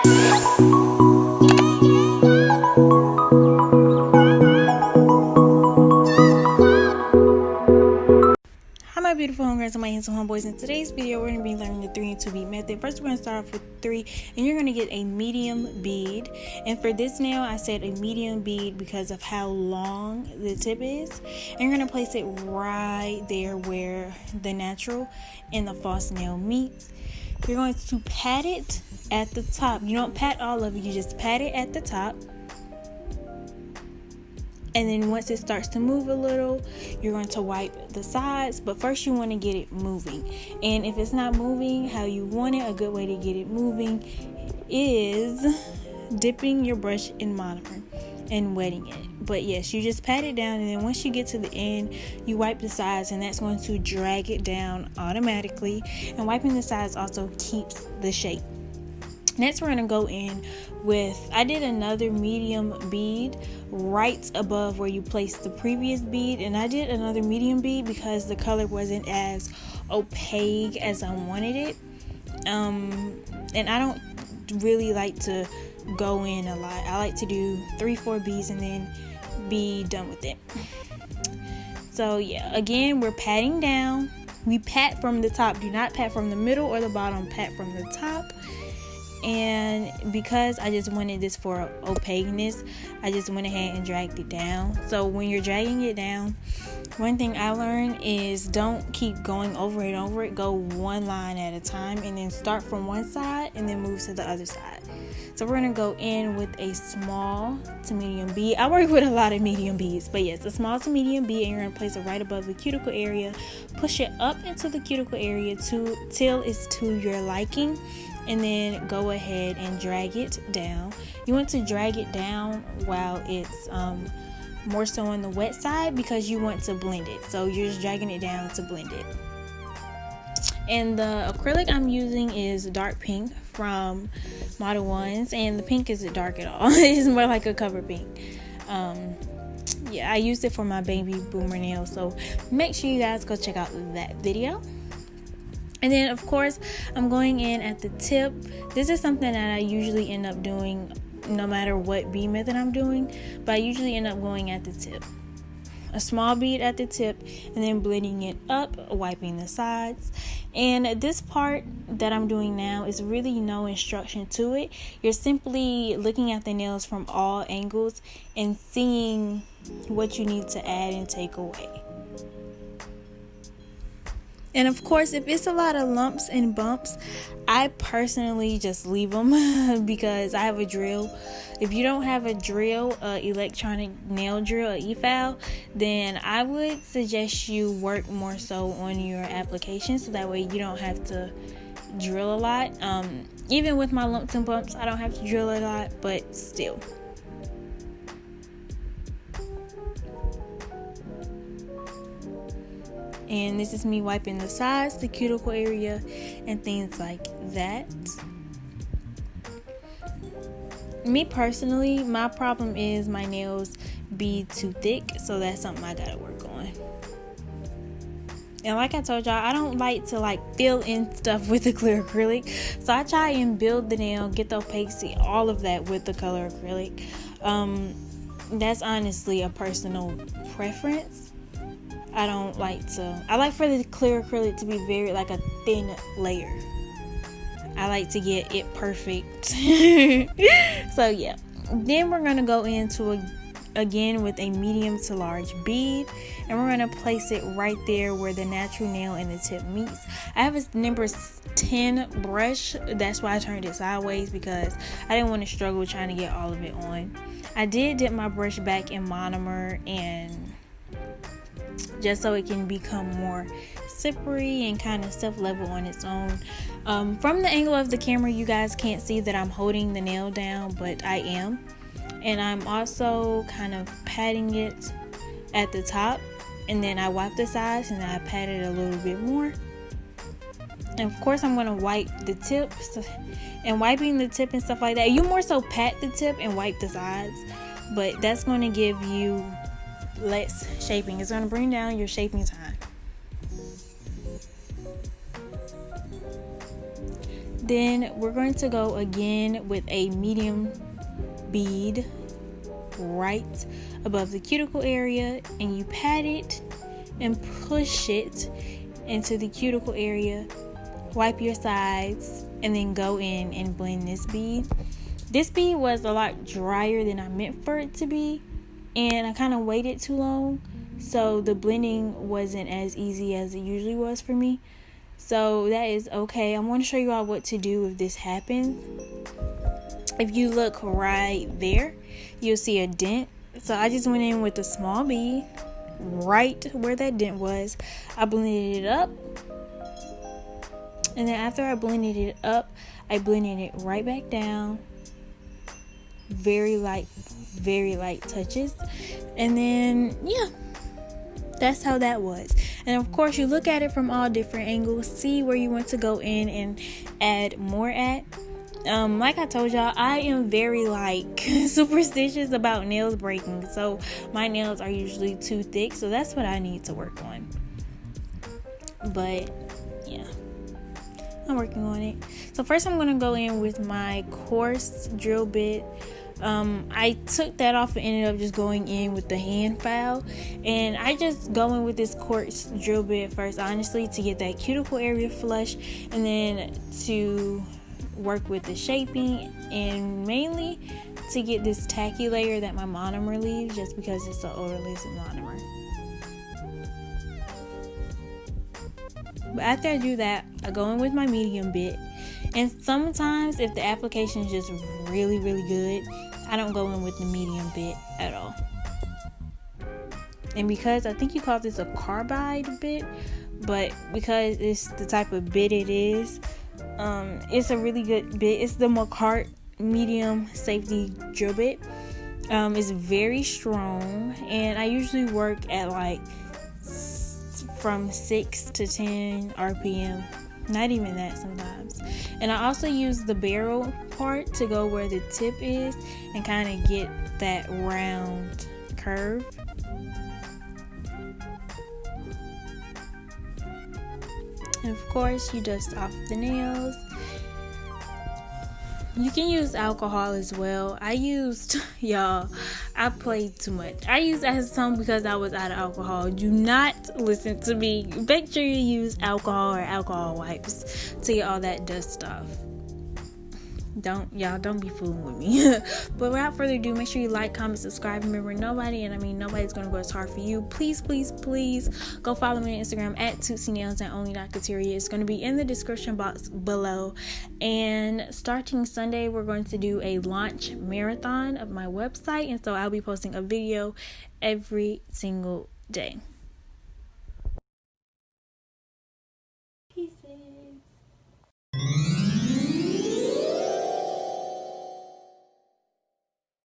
Hi my beautiful homegirls and my handsome homeboys. In today's video we're going to be learning the 3 and 2 bead method. First we're going to start off with 3 and you're going to get a medium bead. And for this nail I said a medium bead because of how long the tip is. And you're going to place it right there where the natural and the false nail meets. You're going to pat it at the top. You don't pat all of it, you just pat it at the top. And then once it starts to move a little, you're going to wipe the sides. But first you want to get it moving. And if it's not moving how you want it, a good way to get it moving is dipping your brush in monomer and wetting it. But yes, you just pat it down, and then once you get to the end, you wipe the sides, and that's going to drag it down automatically. And wiping the sides also keeps the shape. Next we're going to go in with, I did another medium bead right above where you placed the previous bead, and I did another medium bead because the color wasn't as opaque as I wanted it. And I don't really like to go in a lot. I like to do 3-4 beads and then be done with it. So yeah, again, we're patting down. We pat from the top. Do not pat from the middle or the bottom. Pat from the top. And because I just wanted this for opaqueness, I just went ahead and dragged it down. So when you're dragging it down, one thing I learned is don't keep going over and over it. Go one line at a time and then start from one side and then move to the other side. So we're going to go in with a small to medium bead. I work with a lot of medium beads, but yes, a small to medium bead, and you're going to place it right above the cuticle area. Push it up into the cuticle area till it's to your liking. And then go ahead and drag it down. You want to drag it down while it's more so on the wet side because you want to blend it. So you're just dragging it down to blend it. And the acrylic I'm using is dark pink from Model Ones, and the pink isn't dark at all. It's more like a cover pink. Yeah, I used it for my baby boomer nail, so make sure you guys go check out that video. And then of course I'm going in at the tip. This is something that I usually end up doing no matter what bead method I'm doing, but I usually end up going at the tip. A small bead at the tip and then blending it up, wiping the sides. And this part that I'm doing now is really no instruction to it. You're simply looking at the nails from all angles and seeing what you need to add and take away. And of course, if it's a lot of lumps and bumps, I personally just leave them because I have a drill. If you don't have a drill, electronic nail drill, a e-file, then I would suggest you work more so on your application so that way you don't have to drill a lot. Even with my lumps and bumps, I don't have to drill a lot, but still. And this is me wiping the sides, the cuticle area, and things like that. Me personally, my problem is my nails be too thick, so that's something I gotta work on. And like I told y'all, I don't like to fill in stuff with the clear acrylic, so I try and build the nail, get the opacity, all of that with the color acrylic. That's honestly a personal preference. I like for the clear acrylic to be very like a thin layer. I like to get it perfect. So yeah, then we're going to go into again with a medium to large bead, and we're going to place it right there where the natural nail and the tip meets. I have a number 10 brush, that's why I turned it sideways because I didn't want to struggle trying to get all of it on. I did dip my brush back in monomer and just so it can become more slippery and kind of self-level on its own. From the angle of the camera, you guys can't see that I'm holding the nail down, but I am. And I'm also kind of patting it at the top, and then I wipe the sides and then I pat it a little bit more. And of course I'm going to wipe the tip, and wiping the tip and stuff like that, you more so pat the tip and wipe the sides, but that's going to give you less shaping. It's going to bring down your shaping time. Then we're going to go again with a medium bead right above the cuticle area, and you pat it and push it into the cuticle area. Wipe your sides and then go in and blend this bead. This bead was a lot drier than I meant for it to be, and I kind of waited too long, so the blending wasn't as easy as it usually was for me. So that is okay. I want to show you all what to do if this happens. If you look right there, you'll see a dent. So I just went in with a small bead right where that dent was. I blended it up, and then after I blended it up, I blended it right back down. Very light touches, and then yeah, that's how that was. And of course, you look at it from all different angles, see where you want to go in and add more at. Like I told y'all, I am very superstitious about nails breaking, so my nails are usually too thick, so that's what I need to work on. But yeah, I'm working on it. So first I'm going to go in with my coarse drill bit. I took that off and ended up just going in with the hand file, and I just go in with this coarse drill bit first, honestly, to get that cuticle area flush, and then to work with the shaping, and mainly to get this tacky layer that my monomer leaves, just because it's an odorless monomer. But after I do that, I go in with my medium bit, and sometimes if the application is just really good, I don't go in with the medium bit at all. And because I think you call this a carbide bit, but because it's the type of bit it is, it's a really good bit. It's the Macart medium safety drill bit. It's very strong, and I usually work at from 6 to 10 RPM. Not even that sometimes. And I also use the barrel part to go where the tip is and kind of get that round curve. And of course, you dust off the nails. You can use alcohol as well. I played too much. I used acetone because I was out of alcohol. Do not listen to me. Make sure you use alcohol or alcohol wipes to get all that dust off. Don't be fooling with me. But without further ado, make sure you like, comment, subscribe. Remember, nobody's gonna go as hard for you. Please go follow me on Instagram at Tootsie Nails and Only Not Kateria. It's gonna be in the description box below. And starting Sunday, we're going to do a launch marathon of my website, and so I'll be posting a video every single day.